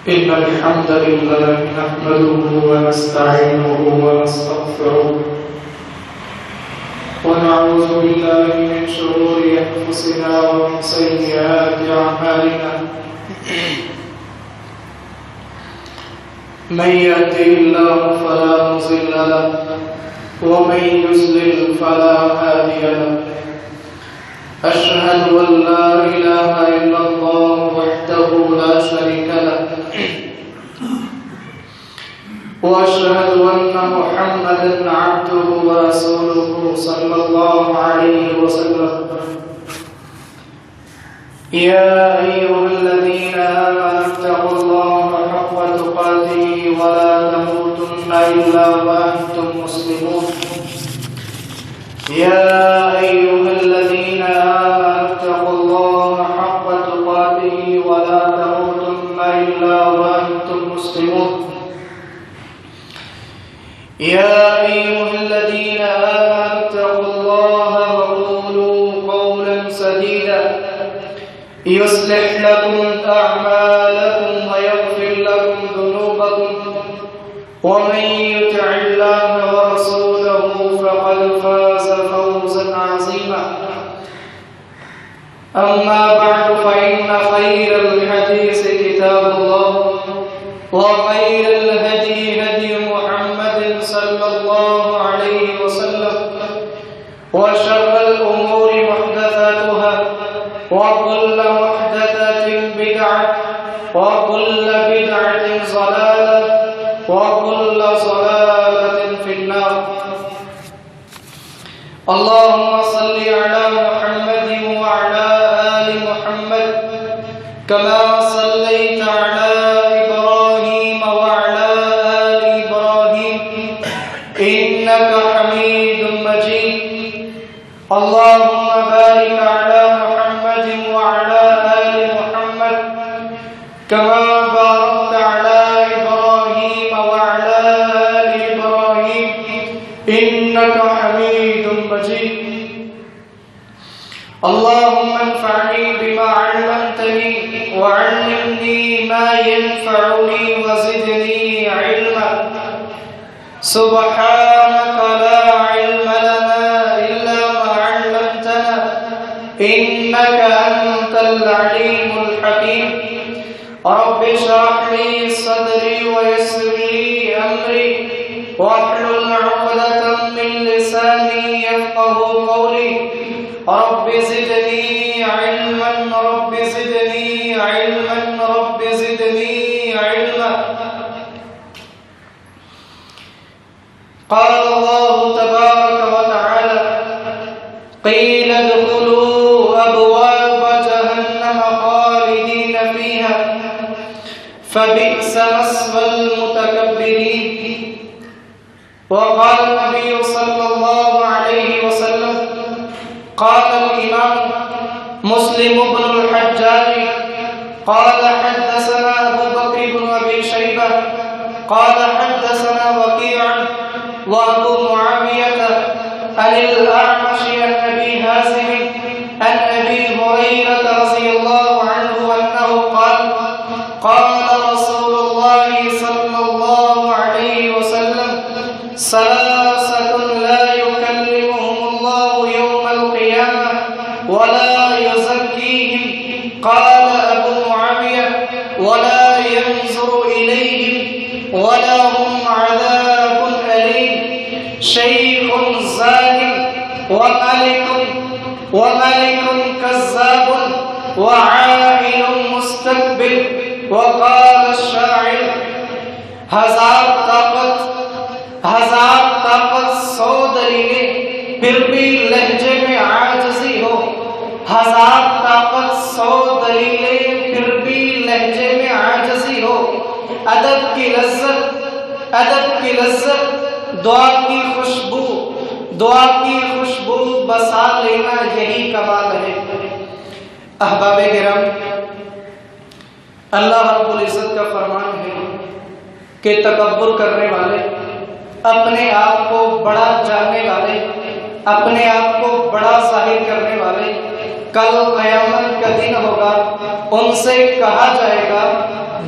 إن الحمد لله نحمده ونستعينه ونستغفره ونعوذ بالله من شرور أنفسنا ومن سيئات أعمالنا من يهده الله فلا مضل له ومن يضلل فلا هادي له أشهد أن لا إله إلا الله وحده لا شريك له وأشهد أن محمدا عبده ورسوله صلى الله عليه وسلم يا أيها الذين آمنوا اتقوا الله حق تقاته ولا تموتن إلا وأنتم مسلمون يا أيها الذين آمنوا اتقوا الله حق تقاته ولا تموتن إلا وأنتم مسلمون يا أيها الذين آمنوا اتقوا الله وقولوا قولا سديدا يصلح لكم أعمالكم ويغفر لكم ذنوبكم ومن يطع الله ورسوله فقد فاز فوزا عظيما أما بعد فإن خير الحديث كتاب الله وخير الهدي هدي محمد صلى الله عليه وسلم وشر الأمور محدثاتها وكل محدثة بدعة وكل بدعة ضلالة وكل ضلالة في النار اللهم صل على محمد وعلى آل محمد كما صليت على إبراهيم وعلى آل إبراهيم إنك حميد مجيد اللهم بارك على محمد وعلى آل محمد كما باركت على إبراهيم وعلى آل إبراهيم إنك حميد مجيد اللهم انفعني بما علمتني وعلمني ما ينفعني وزدني علما سبحانك لا علم لنا إلا ما علمتنا إنك أنت العليم الحكيم رب اشرح لي صدري ويسر لي أمري واحلل عقدة من لساني يفقه قولي رب زدني علما رب زدني علما رب زدني علما قال الله تبارك وتعالى قيل ادخلوا أبواب جهنم خالدين فيها فبئس مثوى المتكبرين وقال النبي صلى الله عليه وسلم قال الإمام مسلم بن الحجاج قال حدثنا أبو بكر بن أبي شيبة قال حدثنا وكيع وأبو معاوية عن الأعمش عن أبي حازم عن أبي هريرة رضي الله عنه أنه قال قال رسول الله صلى الله عليه وسلم ثلاثة لا يكلمهم الله يوم القيامة ولا يزكيهم قال أبو معاوية ولا ينظر إليهم ولهم عذاب أليم شيخ زاني وملك كذاب وعائل مستكبر وقال الشاعر ہزار طاقت 100 دلیلیں پھر بھی لہجے میں عاجزی ہو ہزار طاقت 100 دلیلیں پھر بھی لہجے میں عاجزی ہو ادب کی لذت دعا کی خوشبو بسا لینا یہی کمال ہے احباب کرام اللہ رب العزت کا فرمان ہے کہ تکبر کرنے والے اپنے آپ کو بڑا جاننے والے اپنے آپ کو بڑا ظاہر کرنے والے کل قیامت کا دن ہوگا ان سے کہا جائے گا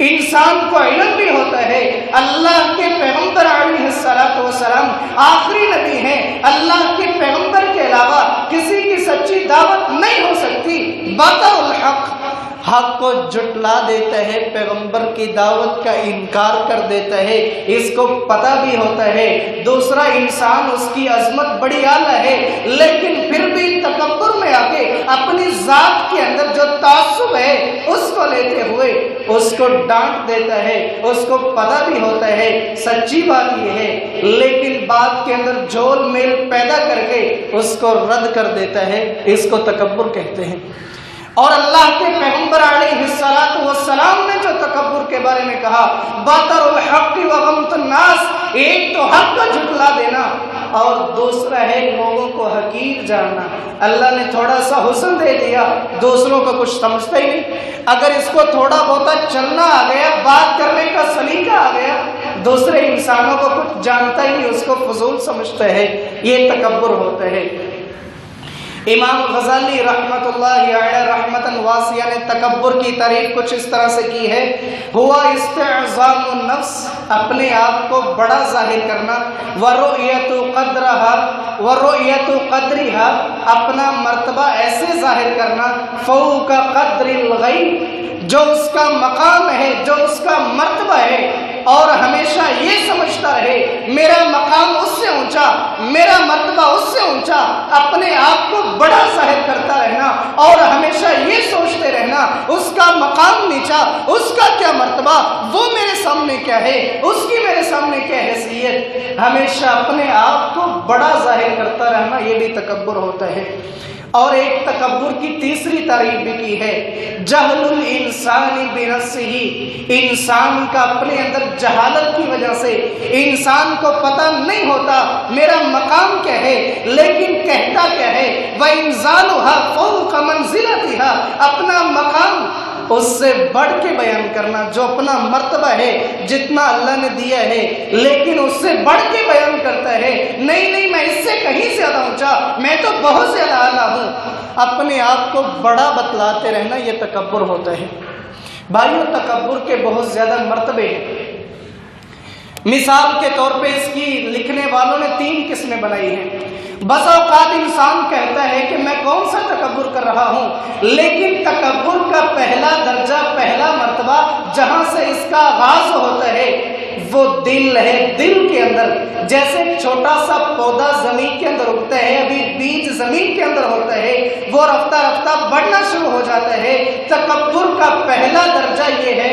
انسان کو علم بھی ہوتا ہے اللہ کے پیغمبر علیہ الصلوۃ والسلام آخری نبی ہیں، اللہ کے پیغمبر کے علاوہ کسی کی سچی دعوت نہیں ہو سکتی۔ باطل الحق، حق کو جھٹلا دیتا ہے، پیغمبر کی دعوت کا انکار کر دیتا ہے، اس کو پتہ بھی ہوتا ہے۔ دوسرا انسان اس کی عظمت بڑی اعلیٰ ہے، لیکن پھر بھی تکبر میں آ کے اپنی ذات کے اندر جو تعصب ہے اس کو لیتے ہوئے اس کو ڈانٹ دیتا ہے، اس کو پتہ بھی ہوتا ہے سچی بات یہ ہے، لیکن بات کے اندر جھول میل پیدا کر کے اس کو رد کر دیتا ہے، اس کو تکبر کہتے ہیں۔ اور اللہ کے پیغمبر علیہ الصلوۃ والسلام نے جو تکبر کے بارے میں کہا، باطل الحق وغمط الناس، ایک تو حق کو جھٹلا دینا اور دوسرا ہے لوگوں کو حقیر جاننا۔ اللہ نے تھوڑا سا حسن دے دیا، دوسروں کو کچھ سمجھتا ہی نہیں۔ اگر اس کو تھوڑا بہت چلنا آ گیا، بات کرنے کا سلیقہ آ گیا، دوسرے انسانوں کو کچھ جانتا ہی نہیں، اس کو فضول سمجھتا ہے، یہ تکبر ہوتا ہے۔ امام غزالی رحمت اللہ علیہ رحمتاً واسعہ نے تکبر کی تعریف کچھ اس طرح سے کی ہے، ہوا استعظام النفس، اپنے آپ کو بڑا ظاہر کرنا، ورؤیت قدرها، اپنا مرتبہ ایسے ظاہر کرنا، فوق قدر الغیر، جو اس کا مقام ہے، جو اس کا مرتبہ ہے، اور ہمیشہ یہ سمجھتا رہے میرا مقام اس سے اونچا، میرا مرتبہ اس سے اونچا، اپنے آپ کو بڑا ظاہر کرتا رہنا اور ہمیشہ یہ سوچتے رہنا اس کا مقام نیچا، اس کا کیا مرتبہ، وہ میرے سامنے کیا ہے، اس کی میرے سامنے کیا حیثیت، ہمیشہ اپنے آپ کو بڑا ظاہر کرتا رہنا، یہ بھی تکبر ہوتا ہے۔ اور ایک تکبر کی تیسری تعریف بھی کی ہے، جہل الانسان بنفسہ، انسان کا اپنے اندر جہالت کی وجہ سے انسان کو پتہ نہیں ہوتا میرا مقام کیا ہے، لیکن کہتا کیا ہے، وَإِنزَالُهَا فَوْقَ مَنزِلَتِهَا، اپنا مقام اس سے بڑھ کے بیان کرنا، جو اپنا مرتبہ ہے جتنا اللہ نے دیا ہے، لیکن اس سے بڑھ کے بیان کرتا ہے، نہیں میں اس سے کہیں زیادہ اونچا، میں تو بہت زیادہ اعلیٰ ہوں، اپنے آپ کو بڑا بتلاتے رہنا، یہ تکبر ہوتا ہے۔ بھائیو، تکبر کے بہت زیادہ مرتبے ہیں۔ مثال کے طور پہ اس کی لکھنے والوں نے 3 قسمیں بنائی ہیں۔ بس اوقات انسان کہتا ہے کہ میں کون سا تکبر کر رہا ہوں، لیکن تکبر کا پہلا درجہ، پہلا مرتبہ جہاں سے اس کا آغاز ہوتا ہے وہ دل ہے۔ دل کے اندر جیسے چھوٹا سا پودا زمین کے اندر اگتا ہے، ابھی بیج زمین کے اندر ہوتا ہے، وہ رفتہ رفتہ بڑھنا شروع ہو جاتا ہے۔ تکبر کا پہلا درجہ یہ ہے،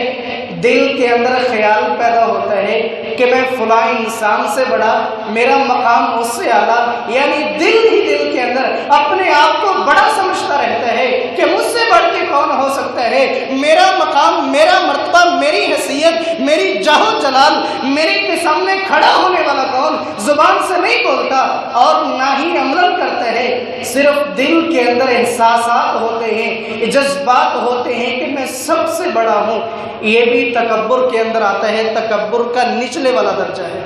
دل کے اندر خیال پیدا ہوتا ہے کہ میں فلاں انسان سے بڑا، میرا مقام اس سے اعلیٰ، یعنی دل ہی دل کے اندر اپنے آپ کو بڑا سمجھتا رہتا ہے کہ مجھ سے بڑھ کے کون ہو سکتا ہے، میرا مقام، میرا مرتبہ، میری حیثیت، میری جاہ و جلال، میرے کے سامنے کھڑا ہونے والا کون، زبان سے نہیں بولتا اور نہ ہی عمل کرتا ہے، صرف دل کے اندر احساسات ہوتے ہیں، جذبات ہوتے ہیں کہ میں سب سے بڑا ہوں، یہ بھی تکبر کے اندر آتا ہے، تکبر کا نچلے والا درجہ ہے۔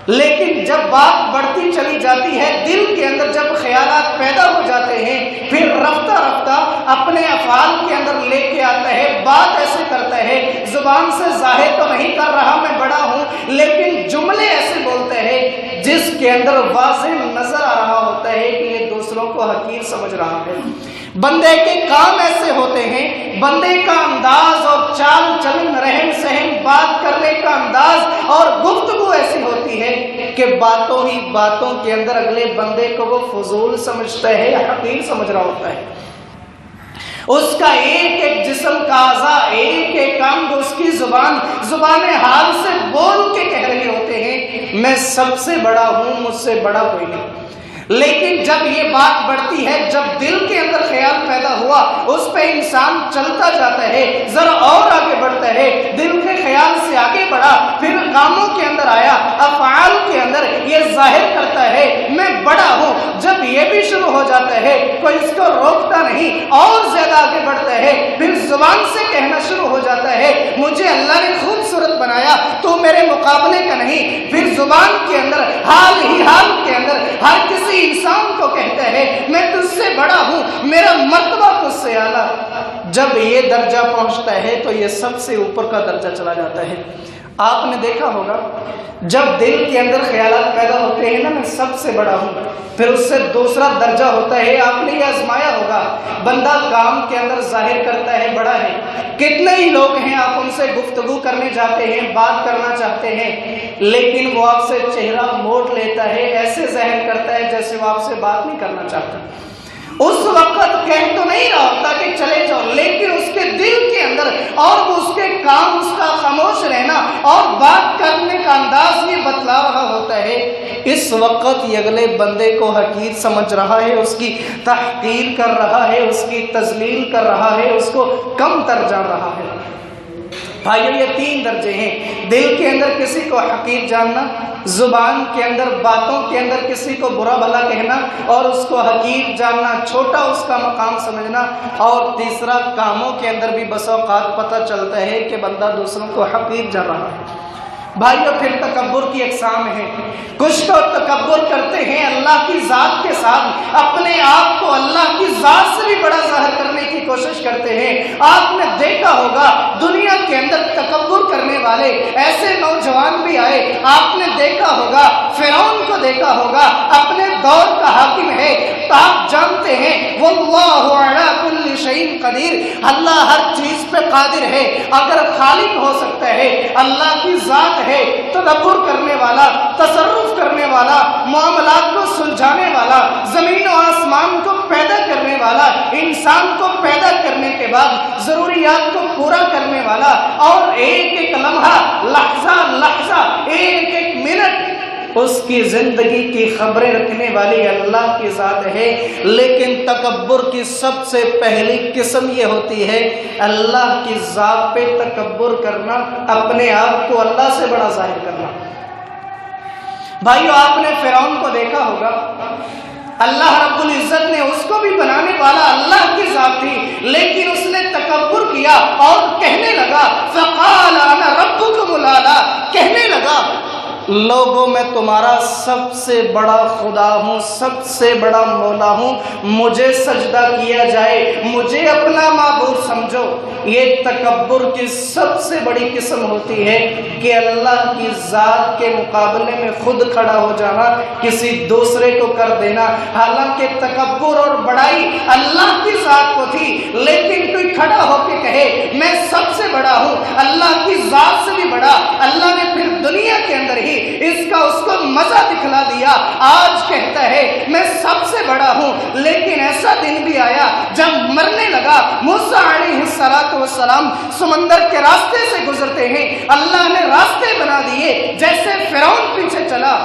لیکن جب بات بڑھتی چلی جاتی ہے، دل کے اندر جب خیالات پیدا ہو جاتے ہیں، پھر رفتہ رفتہ اپنے افعال کے اندر لے کے آتا ہے، بات ایسے کرتا ہے، زبان سے ظاہر تو نہیں کر رہا میں بڑا ہوں، لیکن جملے ایسے بولتے ہیں جس کے اندر واضح نظر آ رہا ہوتا ہے کہ یہ دوسروں کو حقیر سمجھ رہا ہے۔ بندے کے کام ایسے ہوتے ہیں، بندے کا انداز اور چال چلن، رہن سہن، بات کرنے کا انداز اور گفتگو ایسی ہوتی ہے کہ باتوں ہی باتوں کے اندر اگلے بندے کو وہ فضول سمجھتا ہے یا حقیر سمجھ رہا ہوتا ہے۔ اس کا ایک ایک جسم کا اعضاء، ایک ایک کام جو اس کی زبان حال سے بول کے کہہ رہے ہوتے ہیں میں سب سے بڑا ہوں، مجھ سے بڑا کوئی نہیں۔ لیکن جب یہ بات بڑھتی ہے، جب دل کے اندر خیال پیدا ہوا، اس پہ انسان چلتا جاتا ہے، ذرا اور آگے بڑھتا ہے، دل کے خیال سے آگے بڑھا، پھر کاموں کے اندر آیا، افعال کے اندر یہ ظاہر کرتا ہے میں بڑا ہوں۔ جب یہ بھی شروع ہو جاتا ہے، کوئی اس کو روکتا نہیں، اور زیادہ آگے بڑھتا ہے، پھر زبان سے کہنا شروع ہو جاتا ہے مجھے اللہ نے خوبصورت بنایا، تو میرے مقابلے کا نہیں۔ پھر زبان کے اندر، حال ہی حال کے اندر ہر کسی انسان کو کہتا ہے میں تجھ سے بڑا ہوں، میرا مرتبہ تجھ سے اعلیٰ۔ جب یہ درجہ پہنچتا ہے تو یہ سب سے اوپر کا درجہ چلا جاتا ہے۔ آپ نے دیکھا ہوگا جب دل کے اندر خیالات پیدا ہوتے ہیں نا میں سب سے بڑا ہوں، پھر اس سے دوسرا درجہ ہوتا ہے، آپ نے یہ آزمایا ہوگا، بندہ کام کے اندر ظاہر کرتا ہے بڑا ہے، کتنے ہی لوگ ہیں آپ ان سے گفتگو کرنے جاتے ہیں، بات کرنا چاہتے ہیں، لیکن وہ آپ سے چہرہ موڑ لیتا ہے، ایسے ظاہر کرتا ہے جیسے وہ آپ سے بات نہیں کرنا چاہتا۔ اس وقت کہہ تو نہیں رہا ہوتا کہ چلے جاؤ، لیکن اس کے دل کے اندر اور اس کے کام، اس کا خاموش رہنا اور بات کرنے کا انداز یہ بتلا رہا ہوتا ہے۔ اس وقت یہ اگلے بندے کو حقیر سمجھ رہا ہے، اس کی تحقیر کر رہا ہے، اس کی تذلیل کر رہا ہے، اس کو کم تر جان رہا ہے۔ بھائیو یہ تین درجے ہیں، دل کے اندر کسی کو حقیر جاننا، زبان کے اندر باتوں کے اندر کسی کو برا بھلا کہنا اور اس کو حقیر جاننا، چھوٹا اس کا مقام سمجھنا، اور تیسرا کاموں کے اندر بھی بس اوقات پتہ چلتا ہے کہ بندہ دوسروں کو حقیر جان رہا ہے۔ بھائیو پھر تکبر کی اقسام ہے، کچھ تو تکبر کرتے ہیں اللہ کی ذات کے ساتھ، اپنے آپ کو اللہ کی ذات سے بھی بڑا ظاہر کرنے کی کوشش کرتے ہیں۔ آپ نے دیکھا ہوگا دنیا کے اندر تکبر کرنے والے ایسے نوجوان بھی آئے، آپ نے دیکھا ہوگا فرعون کو دیکھا ہوگا، اپنے دور کا حاکم ہے، آپ جانتے ہیں واللہ علی کل شیء قدیر، اللہ ہر چیز پہ قادر ہے۔ اگر خالق ہو سکتا ہے، اللہ کی ذات ہے، تدبر کرنے والا، تصرف کرنے والا، معاملات کو سلجھانے والا، زمین و آسمان کو پیدا کرنے والا، انسان کو پیدا کرنے کے بعد ضروریات کو پورا کرنے والا، اور ایک ایک لمحہ، لحظہ لحظہ، ایک ایک منٹ اس کی زندگی کی خبریں رکھنے والی اللہ کی ذات ہے۔ لیکن تکبر کی سب سے پہلی قسم یہ ہوتی ہے اللہ کی ذات پہ تکبر کرنا، اپنے آپ کو اللہ سے بڑا ظاہر کرنا۔ بھائیو آپ نے فرعون کو دیکھا ہوگا، اللہ رب العزت نے اس کو بھی بنانے والا اللہ کی ذات تھی، لیکن اس نے تکبر کیا اور کہنے لگا فقال انا ربکم الاعلی، کہنے لگا لوگوں میں تمہارا سب سے بڑا خدا ہوں، سب سے بڑا مولا ہوں، مجھے سجدہ کیا جائے، مجھے اپنا معبود سمجھو۔ یہ تکبر کی سب سے بڑی قسم ہوتی ہے کہ اللہ کی ذات کے مقابلے میں خود کھڑا ہو جانا، کسی دوسرے کو کر دینا۔ حالانکہ تکبر اور بڑائی اللہ کی ذات کو تھی، لیکن کوئی کھڑا ہو کے کہے میں سب سے بڑا ہوں، اللہ کی ذات سے بھی بڑا، اللہ نے پھر دنیا کے اندر ہی اس کو مزہ دکھلا دیا۔ آج کہتا ہے میں سب سے بڑا ہوں، لیکن ایسا دن بھی آیا جب مرنے لگا، موسیٰ علیہ السلام سمندر کے راستے سے گزرتے ہیں، اللہ نے راستے بنا دیے، جیسے فرعون پیچھے چلا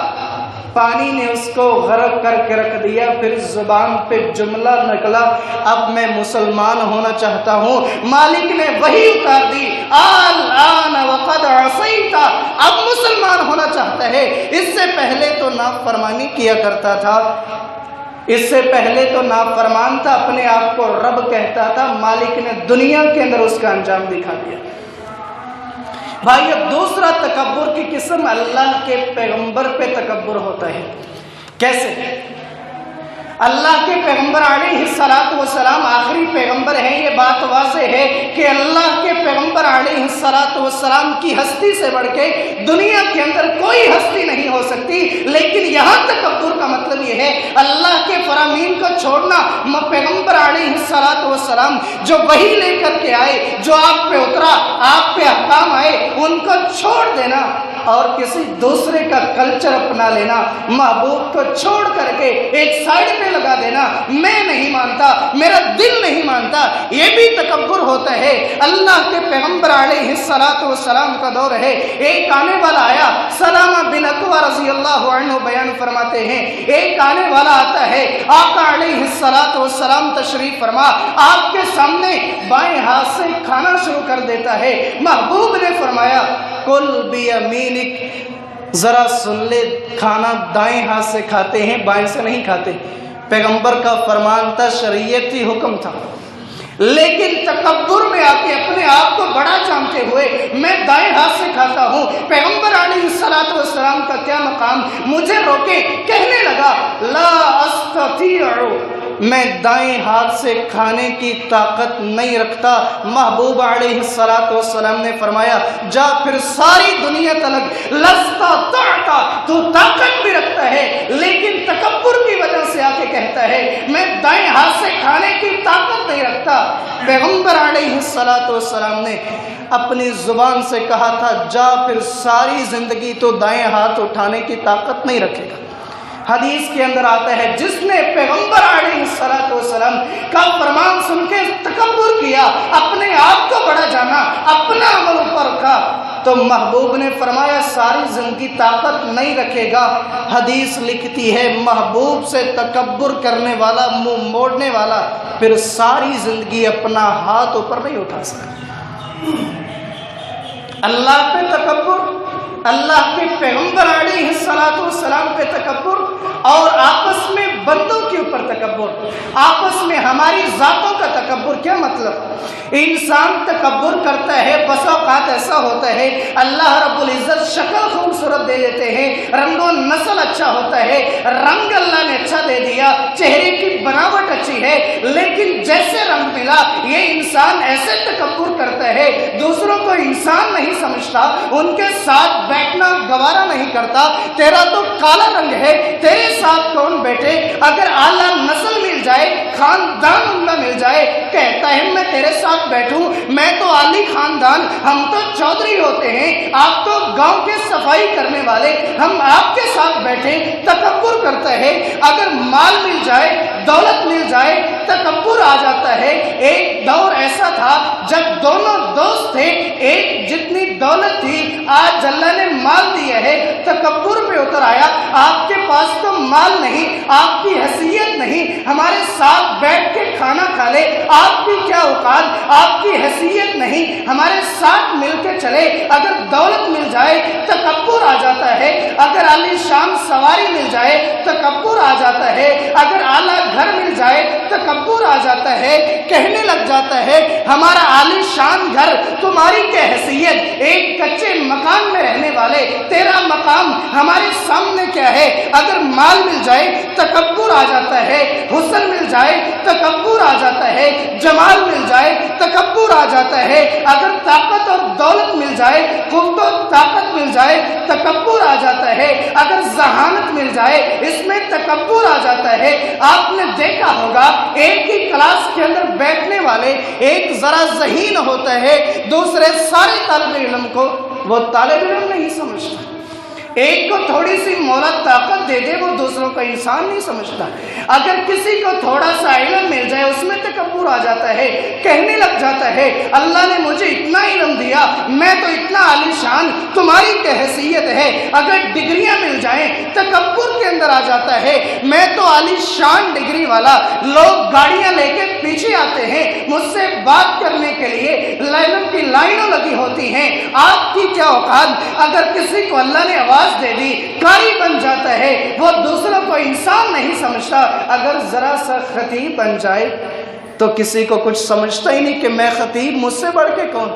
پانی نے اس کو غرق کر کے رکھ دیا، پھر زبان پہ جملہ نکلا اب میں مسلمان ہونا چاہتا ہوں، مالک نے وحی اتار دی الآن وقد عصیت، اب مسلمان ہونا چاہتا ہے۔ اس سے پہلے تو نافرمانی کیا کرتا تھا، اس سے پہلے تو نافرمان تھا، اپنے آپ کو رب کہتا تھا، مالک نے دنیا کے اندر اس کا انجام دکھا دیا۔ بھائی اب دوسرا تکبر کی قسم اللہ کے پیغمبر پہ تکبر ہوتا ہے۔ کیسے؟ اللہ کے پیغمبر علیہ السلام آخری پیغمبر ہیں، یہ بات واضح ہے کہ اللہ کے پیغمبر علیہ السلام کی ہستی سے بڑھ کے دنیا کے اندر کوئی ہستی نہیں ہو سکتی، لیکن یہاں تکبر کا مطلب یہ ہے اللہ کے فرامین کو چھوڑنا۔ پیغمبر علیہ السلام جو وحی لے کر کے آئے، جو آپ پہ اترا، آپ پہ احکام آئے، ان کو چھوڑ دینا اور کسی دوسرے کا کلچر اپنا لینا، محبوب کو چھوڑ کر کے ایک سائڈ پہ لگا دینا، میں نہیں مانتا، میرا دل نہیں مانتا، یہ بھی تکبر ہوتا ہے۔ اللہ کے پیغمبر علیہ السلام کا دور ہے، ایک آنے والا آیا، سلامہ بن اکوہ رضی اللہ عنہ بیان فرماتے ہیں، ایک آنے والا آتا ہے، آقا علیہ السلام تشریف فرما، آپ کے سامنے بائیں ہاتھ سے کھانا شروع کر دیتا ہے۔ محبوب نے فرمایا کل بیمینک، ذرا سن لے، کھانا دائیں ہاتھ سے کھاتے ہیں، بائیں سے نہیں کھاتے۔ پیغمبر کا فرمان تھا، شریعتی حکم تھا۔ لیکن تکبر میں آ کے اپنے آپ کو بڑا جانتے ہوئے میں دائیں ہاتھ سے کھاتا ہوں۔ پیغمبر علیہ الصلوۃ والسلام کا کیا مقام، مجھے روکے، کہنے لگا لا استطیع، میں دائیں ہاتھ سے کھانے کی طاقت نہیں رکھتا۔ محبوب علیہ الصلوۃ والسلام نے فرمایا جا پھر ساری دنیا تلک لستطعت، تو طاقت بھی رکھتا ہے لیکن تکبر کی وجہ سے آ کے کہتا ہے میں دائیں ہاتھ سے کھانے کی طاقت نہیں رکھتا۔ پیغمبر علیہ الصلوۃ والسلام نے اپنی زبان سے کہا تھا جا پھر ساری زندگی تو دائیں ہاتھ اٹھانے کی طاقت نہیں رکھے گا۔ حدیث کے اندر آتا ہے جس نے پیغمبر علیہ الصلوۃ والسلام کا فرمان سن کے تکبر کیا، اپنے آپ کو بڑا جانا، اپنا عمل اوپر رکھا، تو محبوب نے فرمایا ساری زندگی طاقت نہیں رکھے گا۔ حدیث لکھتی ہے محبوب سے تکبر کرنے والا، منہ موڑنے والا، پھر ساری زندگی اپنا ہاتھ اوپر نہیں اٹھا سکتا۔ اللہ پہ تکبر، اللہ کے پیغمبر علیہ الصلوۃ والسلام پہ تکبر، اور آپس میں بندوں کے اوپر تکبر، آپس میں ہماری ذاتوں کا تکبر۔ کیا مطلب؟ انسان تکبر کرتا ہے، بس اوقات ایسا ہوتا ہے اللہ رب العزت شکل خوبصورت دے دیتے ہیں، رنگ و نسل اچھا ہوتا ہے، رنگ اللہ نے اچھا دے دیا، چہرے کی بناوٹ اچھی ہے، لیکن جیسے رنگ ملا یہ انسان ایسے تکبر کرتا ہے، دوسروں کو انسان نہیں سمجھتا، ان کے ساتھ بیٹھنا گوارا نہیں کرتا۔ تیرا تو کالا رنگ ہے، تیرے ساتھ کون بیٹھے؟ اگر اعلیٰ نسل مل جائے، خاندان عمدہ مل جائے، کہتا ہے میں تیرے ساتھ بیٹھوں، میں تو عالی خاندان، ہم تو چودھری ہوتے ہیں، آپ تو گاؤں کے صفائی کرنے والے، ہم آپ کے ساتھ بیٹھے، تکبر کرتا ہے۔ اگر مال مل جائے، دولت مل جائے، تکبر آ جاتا ہے۔ ایک دور ایسا تھا جب دونوں دوست تھے، ایک جتنی دولت تھی، آج اللہ نے مال دیا ہے، تکبر پہ اتر آیا، آپ کے پاس تو مال نہیں، آپ کی حیثیت نہیں، ہمارے ساتھ بیٹھ کے کھانا کھا لے، آپ کی کیا اوقات، آپ کی حیثیت نہیں، ہمارے ساتھ مل کے چلے۔ اگر دولت مل جائے تکبر آ جاتا ہے، اگر عالی شان سواری مل جائے تکبر آ جاتا ہے، اگر اعلیٰ گھر مل جائے تکبر آ جاتا ہے، کہنے لگ جاتا ہے ہمارا عالی شان گھر، تمہاری کیا حیثیت، ایک کچے مکان میں رہنے والے، تیرا مقام ہمارے سامنے کیا ہے۔ اگر مال مل جائے تکبر آ جاتا ہے، حسن مل جائے تکبر آ جاتا ہے، جمال مل جائے تکبر آ جاتا ہے، اگر طاقت اور دولت مل جائے، قوت و طاقت مل جائے تکبر آ جاتا ہے، اگر ذہانت مل جائے اس میں تکبر آ جاتا ہے۔ آپ نے دیکھا ہوگا ایک ہی کلاس کے اندر بیٹھنے والے، ایک ذرا ذہین ہوتا ہے، دوسرے سارے طالب علم کو وہ طالب علم نہیں سمجھتا، ایک کو تھوڑی سی مولا طاقت دے دے وہ دوسروں کا انسان نہیں سمجھتا، اگر کسی کو تھوڑا سا علم مل جائے اس میں تکبر آ جاتا ہے، کہنے لگ جاتا ہے اللہ نے مجھے اتنا علم دیا، میں تو اتنا عالی شان، تمہاری کیا حیثیت ہے۔ اگر ڈگریاں مل جائیں تکبر کے اندر آ جاتا ہے، میں تو عالی شان ڈگری والا، لوگ گاڑیاں لے کے پیچھے آتے ہیں مجھ سے بات کرنے کے لیے، لائنوں کی لائنوں لگی ہوتی ہیں، آپ کی کیا اوقات۔ اگر کسی کو اللہ نے آواز دے دی قاری بن جاتا ہے، وہ دوسروں کو انسان نہیں سمجھتا، اگر ذرا سا خطیب بن جائے تو کسی کو کچھ سمجھتا ہی نہیں کہ میں خطیب، مجھ سے بڑھ کے کون۔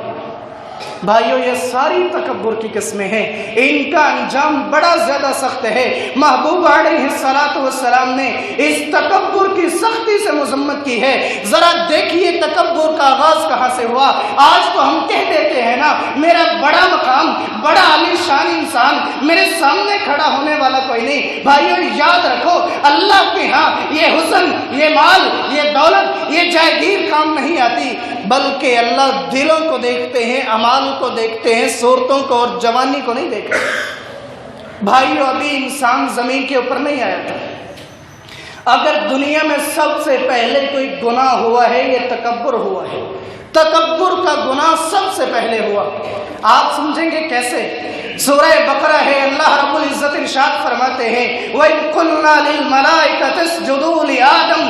بھائیو یہ ساری تکبر کی قسمیں ہیں، ان کا انجام بڑا زیادہ سخت ہے۔ محبوب علیہ الصلوۃ والسلام نے اس تکبر کی سختی سے مذمت کی ہے۔ ذرا دیکھیے تکبر کا آغاز کہاں سے ہوا۔ آج تو ہم کہہ دیتے ہیں نا میرا بڑا مقام، بڑا عالی شان انسان، میرے سامنے کھڑا ہونے والا کوئی نہیں۔ بھائیو یاد رکھو اللہ کے ہاں یہ حسن، یہ مال، یہ دولت، یہ جائیداد کام نہیں آتی، بلکہ اللہ دلوں کو دیکھتے ہیں، اعمال کو دیکھتے ہیں، صورتوں کو اور جوانی کو نہیں دیکھتے۔ بھائیو ابھی انسان زمین کے اوپر نہیں آیا تھا، اگر دنیا میں سب سے پہلے کوئی گناہ ہوا ہے یہ تکبر ہوا ہے، تکبر کا گناہ سب سے پہلے ہوا۔ آپ سمجھیں گے کیسے؟ سورہ بقرہ ہے، اللہ رب العزت ارشاد فرماتے ہیں وَإِذْ قُلْنَا لِلْمَلَائِكَةِ اسْجُدُوا لِآدَمَ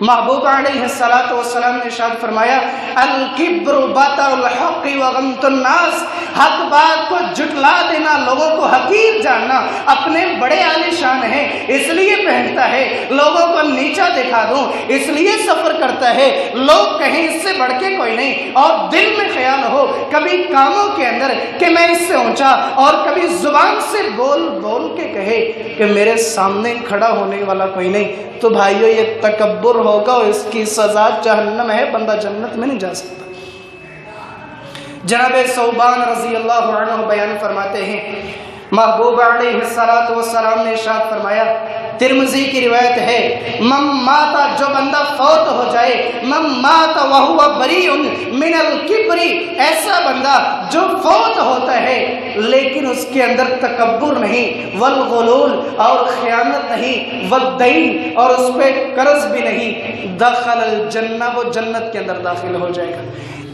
محبوب علیہ الصلوۃ والسلام نے ارشاد فرمایا الکبر بطر الحق وغمط الناس، حق بات کو جھٹلا دینا، لوگوں کو حقیر جاننا، اپنے بڑے عالی شان ہیں اس لیے پہنتا ہے لوگوں کو نیچا دکھا دوں، اس لیے سفر کرتا ہے لوگ کہیں اس سے بڑھ کے کوئی نہیں، اور دل میں خیال ہو کبھی کاموں کے اندر کہ میں اس سے اونچا، اور کبھی زبان سے بول بول کے کہے کہ میرے سامنے کھڑا ہونے والا کوئی نہیں، تو بھائیو یہ تکبر ہوگا اور اس کی سزا جہنم ہے، بندہ جنت میں نہیں جا سکتا۔ جناب ثوبان رضی اللہ عنہ بیان فرماتے ہیں محبوب علیہ الصلوۃ والسلام نے ارشاد فرمایا، ترمذی کی روایت ہے، من مات، جو بندہ فوت ہو جائے، من مات وہو بریء من الکبر، ایسا بندہ جو فوت ہوتا ہے لیکن اس کے اندر تکبر نہیں، والغلول اور خیانت نہیں، والدین اور اس پہ قرض بھی نہیں، دخل الجنہ، وہ جنت کے اندر داخل ہو جائے گا۔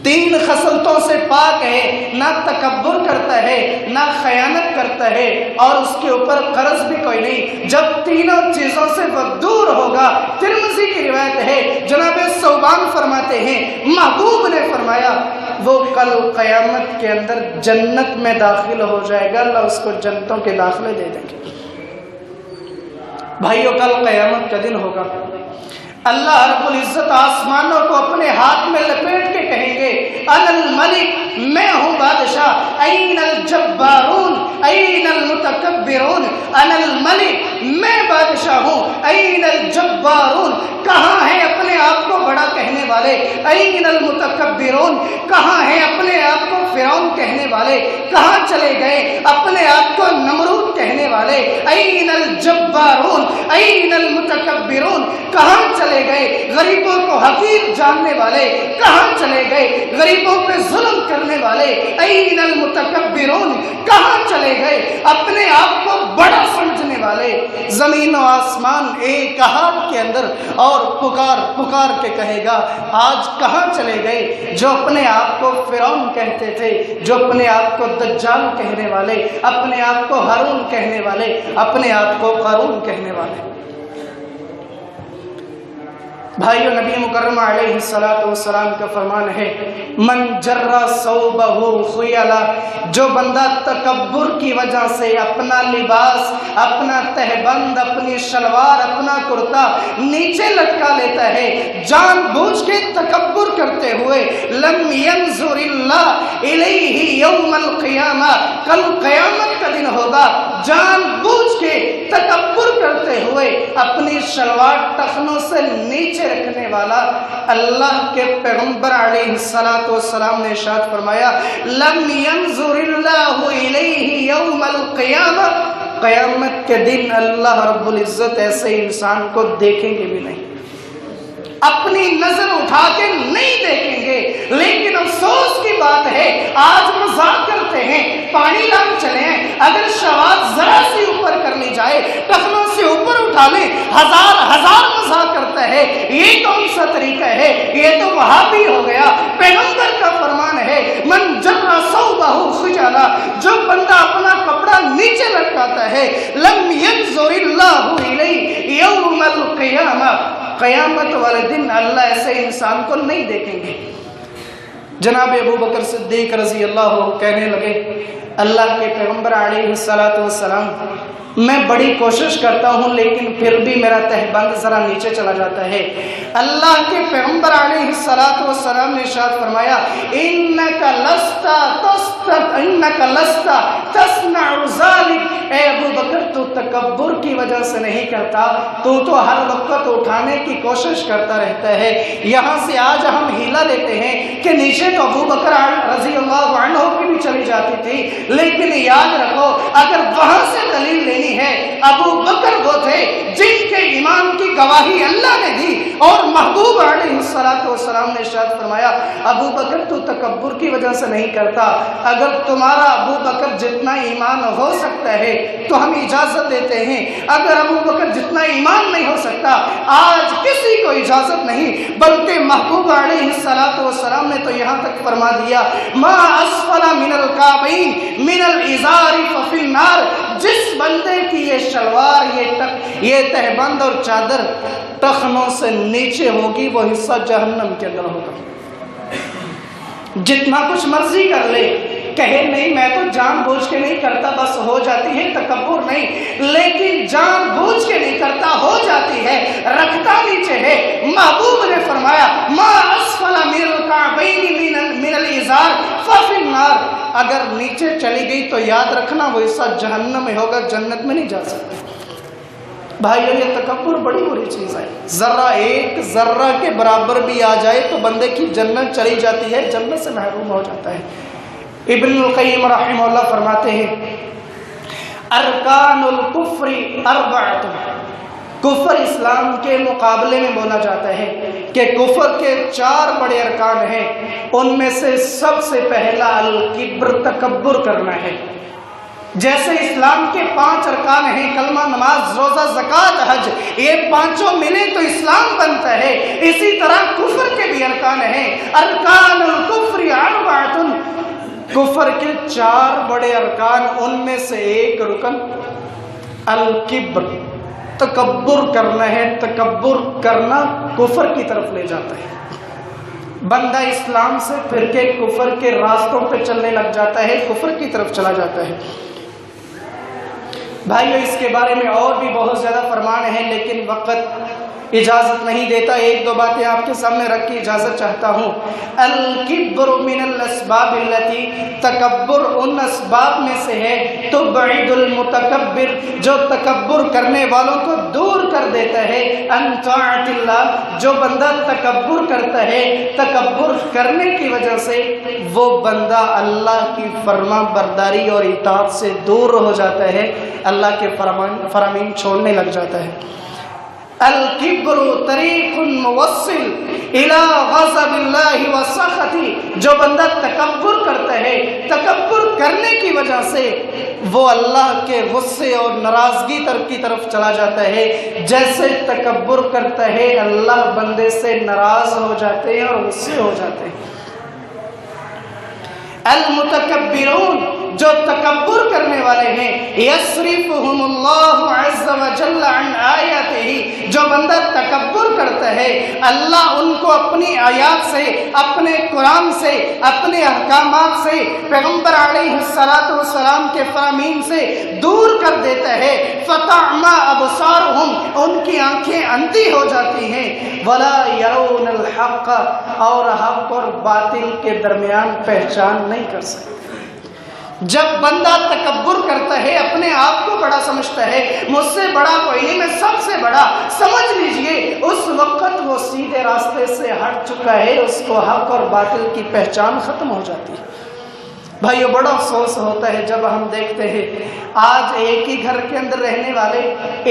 تین خصلتوں سے پاک ہے، نہ تکبر کرتا ہے، نہ خیانت کرتا ہے، اور اس کے اوپر قرض بھی کوئی نہیں۔ جب تینوں چیزوں سے وہ دور ہوگا، ترمذی کی روایت ہے، جناب ثوبان فرماتے ہیں محبوب نے فرمایا وہ کل قیامت کے اندر جنت میں داخل ہو جائے گا، اللہ اس کو جنتوں کے داخلے دے دیں گے۔ بھائیو کل قیامت کا دن ہوگا، اللہ رب العزت آسمانوں کو اپنے ہاتھ میں لپیٹ کے کہیں گے انا الملک، میں ہوں بادشاہ، این الجبارون این المتکبرون، انا الملک، میں بادشاہ ہوں، این الجبارون، کہاں ہیں اپنے آپ کو بڑا کہنے والے، این المتکبرون، کہاں ہیں اپنے آپ کو فرعون کہنے والے، کہاں چلے گئے اپنے آپ کو نمرود کہنے والے، این الجبارون این المتکبرون، کہاں چلے گئے غریبوں کو حقیر جاننے والے، کہاں چلے گئے غریبوں پہ ظلم کرنے والے، این المتکبرون، کہاں چلے گئے اپنے آپ کو بڑا سمجھنے والے۔ زمین و آسمان ایک ہاتھ کے اندر اور پکار پکار کے کہے گا آج کہاں چلے گئے جو اپنے آپ کو فرعون کہتے تھے، جو اپنے آپ کو دجال کہنے والے، اپنے آپ کو ہارون کہنے والے، اپنے آپ کو قارون کہنے والے۔ بھائیو نبی مکرم علیہ الصلوۃ والسلام کا فرمان ہے من جر ثوبہ خیلا، جو بندہ تکبر کی وجہ سے اپنا لباس، اپنا تہبند، اپنی شلوار، اپنا کرتا نیچے لٹکا لیتا ہے جان بوجھ کے تکبر کرتے ہوئے، لم ینظر اللہ الیہ یوم القیامہ، کل قیامت کا دن ہوگا، جان بوجھ کے تکبر کرتے ہوئے اپنی شلوار ٹخنوں سے نیچے رکھنے والا، اللہ کے پیغمبر علیہ الصلوۃ والسلام نے ارشاد فرمایا لم ینظر اللہ الیہ یوم القیامہ، قیامت کے دن اللہ رب العزت ایسے انسان کو دیکھیں گے بھی نہیں، اپنی نظر اٹھا کے نہیں دیکھیں گے۔ لیکن افسوس کی بات ہے آج مذاق کرتے ہیں، پانی لائن چلے ہیں، اگر شواذ ذرا سی اوپر کر لی جائے، ٹخنوں سے اوپر اٹھا لیں، ہزار ہزار مذاق کرتا ہے، یہ کون سا طریقہ ہے؟ یہ تو وہابی ہو گیا۔ پیغمبر کا فرمان ہے من جر ثوبہ خجلا، جو بندہ اپنا کپڑا نیچے لٹکاتا ہے، لم ینظر اللہ الیہ یوم القیامہ، قیامت والے دن اللہ ایسے انسان کو نہیں دیکھیں گے۔ جناب ابو بکر صدیق رضی اللہ عنہ کہنے لگے اللہ کے پیغمبر علیہ الصلوۃ والسلام، میں بڑی کوشش کرتا ہوں لیکن پھر بھی میرا تہبند ذرا نیچے چلا جاتا ہے۔ اللہ کے پیغمبر علیہ الصلوۃ والسلام نے ارشاد فرمایا انک لست تصنع ذلک، اے ابو بکر تو تکبر کی وجہ سے نہیں کرتا، تو ہر وقت اٹھانے کی کوشش کرتا رہتا ہے۔ یہاں سے آج ہم ہیلا لیتے ہیں کہ نیچے تو ابو بکر رضی اللہ عنہ کی بھی چلی جاتی تھی، لیکن یاد رکھو اگر وہاں سے دلیل لینی ہے، ابو بکر وہ تھے جن کے ایمان کی گواہی اللہ نے دی، اور محبوب علیہ الصلوۃ والسلام نے ارشاد فرمایا ابو بکر تو تکبر کی وجہ سے نہیں کرتا، اگر تمہارا ابو بکر جتنا ایمان ہو سکتا ہے تو ہم اجازت دیتے ہیں، اگر ابو بکر جتنا ایمان نہیں ہو سکتا آج کسی کو اجازت نہیں، بلکہ محبوب علیہ الصلوۃ والسلام نے تو یہاں تک فرما دیا ما اسفل من الکعبین من الازار ففی النار، جس جس بندے کی یہ شلوار یہ تہبند اور چادر ٹخنوں سے نیچے ہوگی وہ حصہ جہنم کے اندر ہوگا. جتنا کچھ مرضی کر لے، کہے نہیں میں تو جان بوجھ کے نہیں کرتا، بس ہو جاتی ہے، تکبر نہیں، لیکن جان بوجھ کے نہیں کرتا، ہو جاتی ہے، رکھتا نیچے ہے. محبوب نے فرمایا ما اسفل من الکعبین من الازار ففی النار، اگر نیچے چلی گئی تو یاد رکھنا وہ حصہ جہنم میں ہوگا، جنت میں نہیں جا سکتی. بھائیو یہ تکبر بڑی بری چیز ہے. ذرہ ایک ذرہ کے برابر بھی آ جائے تو بندے کی جنت چلی جاتی ہے، جنت سے محروم ہو جاتا ہے. ابن القیم رحمہ اللہ فرماتے ہیں ارکان الکفر اربعۃ، کفر اسلام کے مقابلے میں بولا جاتا ہے کہ کفر کے 4 بڑے ارکان ہیں. ان میں سے سب سے پہلا الکبر، تکبر کرنا ہے. جیسے اسلام کے 5 ارکان ہیں، کلمہ، نماز، روزہ، زکوٰۃ، حج، یہ 5 ملے تو اسلام بنتا ہے، اسی طرح کفر کے بھی ارکان ہیں. ارکان الکفر اربعۃ، کفر کے 4 بڑے ارکان، ان میں سے ایک رکن الکبر، تکبر کرنا ہے. تکبر کرنا کفر کی طرف لے جاتا ہے. بندہ اسلام سے پھر کے کفر کے راستوں پہ چلنے لگ جاتا ہے، کفر کی طرف چلا جاتا ہے. بھائیو اس کے بارے میں اور بھی بہت زیادہ فرمان ہیں، لیکن وقت اجازت نہیں دیتا. 1-2 باتیں آپ کے سامنے رکھ کے اجازت چاہتا ہوں. الکبر من الاسباب التي، تکبر ان اسباب میں سے ہے تبعد المتکبر، جو تکبر کرنے والوں کو دور کر دیتا ہے، عن طاعت اللہ، جو بندہ تکبر کرتا ہے، تکبر کرنے کی وجہ سے وہ بندہ اللہ کی فرما برداری اور اطاعت سے دور ہو جاتا ہے، اللہ کے فرامین چھوڑنے لگ جاتا ہے. الکبر طریق موصل الی غضب اللہ وسخطہ، جو بندہ تکبر کرتا ہے، تکبر کرنے کی وجہ سے وہ اللہ کے غصے اور ناراضگی کی طرف چلا جاتا ہے. جیسے تکبر کرتا ہے اللہ بندے سے ناراض ہو جاتے ہیں اور غصے ہو جاتے ہیں. المتکبرون، جو تکبر کرنے والے ہیں، یصرفہم اللہ عز وجل عن آیاتہ، جو بندہ تکبر کرتا ہے اللہ ان کو اپنی آیات سے، اپنے قرآن سے، اپنے احکامات سے، پیغمبر علیہ السلام کے فرامین سے دور کر دیتا ہے. فتعمی ابصارہم، ان کی آنکھیں اندھی ہو جاتی ہیں. ولا یرون الحق، اور حق اور باطل کے درمیان پہچان نہیں کر سکتے. جب بندہ تکبر کرتا ہے، اپنے آپ کو بڑا سمجھتا ہے، مجھ سے بڑا کوئی نہیں، میں سب سے بڑا، سمجھ لیجئے اس وقت وہ سیدھے راستے سے ہٹ چکا ہے، اس کو حق اور باطل کی پہچان ختم ہو جاتی ہے. بھائیو بڑا افسوس ہوتا ہے جب ہم دیکھتے ہیں آج ایک ہی گھر کے اندر رہنے والے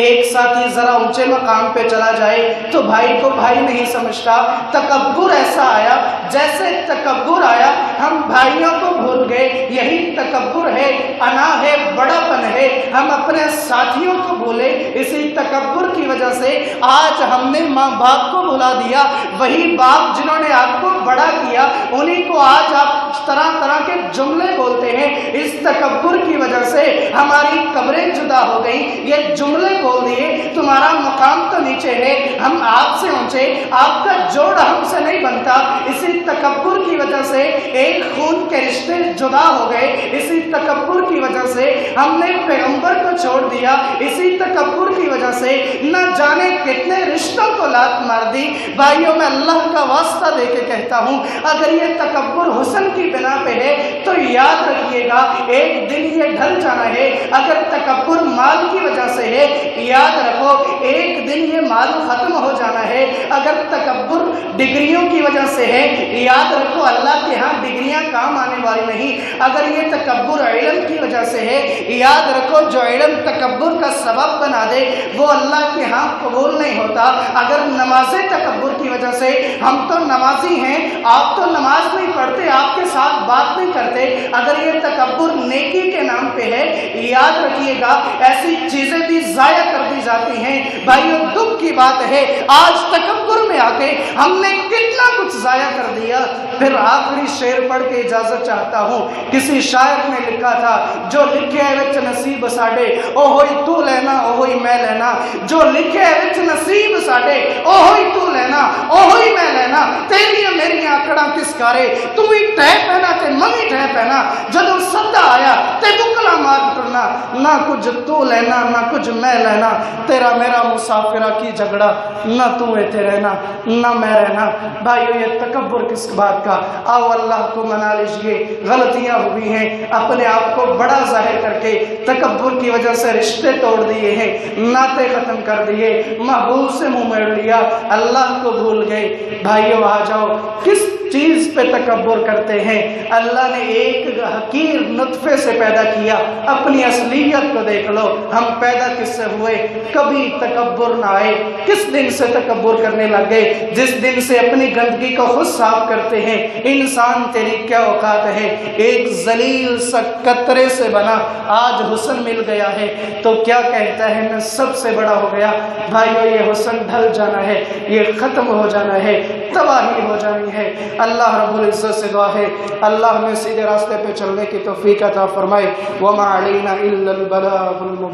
ایک ساتھی ذرا اونچے مقام پہ چلا جائے تو بھائی کو بھائی نہیں سمجھتا. تکبر ایسا آیا، جیسے تکبر آیا ہم بھائیوں کو بھول گئے. یہی تکبر ہے، انا ہے، بڑا پن ہے. ہم اپنے ساتھیوں کو بھولے. اسی تکبر کی وجہ سے آج ہم نے ماں باپ کو بھلا دیا. وہی باپ جنہوں نے آپ کو بڑا کیا، انہیں کو آج آپ طرح طرح کے جملے بولتے ہیں. اس تکبر کی وجہ سے ہماری قبریں جدا ہو گئی. یہ جملے بول دیے، تمہارا مقام تو نیچے ہے، ہم آپ سے اونچے، آپ کا جوڑ ہم سے نہیں بنتا. اسی تکبر کی وجہ سے ایک خون کے رشتے جدا ہو گئے. اسی تکبر کی وجہ سے ہم نے پیغمبر کو چھوڑ دیا. اسی تکبر کی وجہ سے نہ جانے کتنے رشتوں کو لات مار دی. بھائیوں میں اللہ کا واسطہ دے کے کہتا ہوں، اگر یہ تکبر حسن کی بنا پہ ہے تو یاد رکھیے گا ایک دن یہ ڈھل جانا ہے. اگر تکبر مال کی وجہ سے ہے، یاد رکھو ایک دن یہ مال ختم ہو جانا ہے. اگر تکبر ڈگریوں کی وجہ سے ہے، یاد رکھو اللہ کے ہاں ڈگریاں کام آنے والی نہیں. اگر یہ تکبر علم کی وجہ سے ہے، یاد رکھو جو علم تکبر کا سبب بنا دے وہ اللہ کے ہاں قبول نہیں ہوتا. اگر نماز تکبر کی وجہ سے، ہم تو نمازی ہیں، آپ تو نماز نہیں پڑھتے، آپ کے ساتھ بات نہیں کرتے، اگر یہ تکبر نیکی کے نام پہ ہے، یاد رکھیے گا ایسی چیزیں بھی ضائع کر دی جاتی ہیں۔ بھائیو دکھ کی بات ہے آج تکبر میں آ کے ہم نے کتنا کچھ ضائع کر دیا۔ پھر آخری شعر پڑھ کے اجازت چاہتا ہوں۔ کسی شاعر نے لکھا تھا جو لکھے وچ نصیب ساڈے او ہوئی تو لینا او ہوئی میں لینا، جو لکھے وچ نصیب ساڈے او ہوئی تو لینا او ہوئی میں لینا، تیریاں میریاں آکڑاں کس کارے تو ہی ٹہ پینا تے منی ٹہ پینا، جدوں سدا آیا تے بکلا مار کرنا، نہ کچھ تو لینا نہ کچھ میں لینا، تیرا میرا مسافرہ کی جھگڑا، نہ تو ایتھے رہنا نہ میں رہنا۔ بھائیو یہ تکبر کس بات کا؟ آؤ اللہ کو منا لیجئے، غلطیاں ہوئی ہیں، اپنے آپ کو بڑا ظاہر کر کے تکبر کی وجہ سے رشتے توڑ دیے ہیں، ناطے ختم کر دیے، محبوب سے منہ موڑ لیا، اللہ کو بھول گئے۔ بھائیو آ جاؤ، کس چیز پہ تکبر کرتے ہیں؟ اللہ نے ایک حقیر نطفے سے پیدا کیا، اپنی اصلیت کو دیکھ لو، ہم پیدا کس سے ہوئے؟ کبھی تکبر نہ آئے۔ کس دن سے تکبر کرنے لگ گئے؟ جس دن سے اپنی گندگی کو خود صاف کرتے ہیں۔ انسان تیری کیا اوقات ہے؟ ایک ذلیل سا قطرے سے بنا، آج حسن مل گیا ہے تو کیا کہتا ہے میں سب سے بڑا ہو گیا۔ بھائیو یہ حسن ڈھل جانا ہے، یہ ختم ہو جانا ہے، تباہی ہو جانی ہے۔ اللہ رب العزت سے دعا ہے اللہ ہمیں سیدھے راستے پہ چلنے کی توفیق عطا فرمائے۔ وما علینا الا البلاغ المبین۔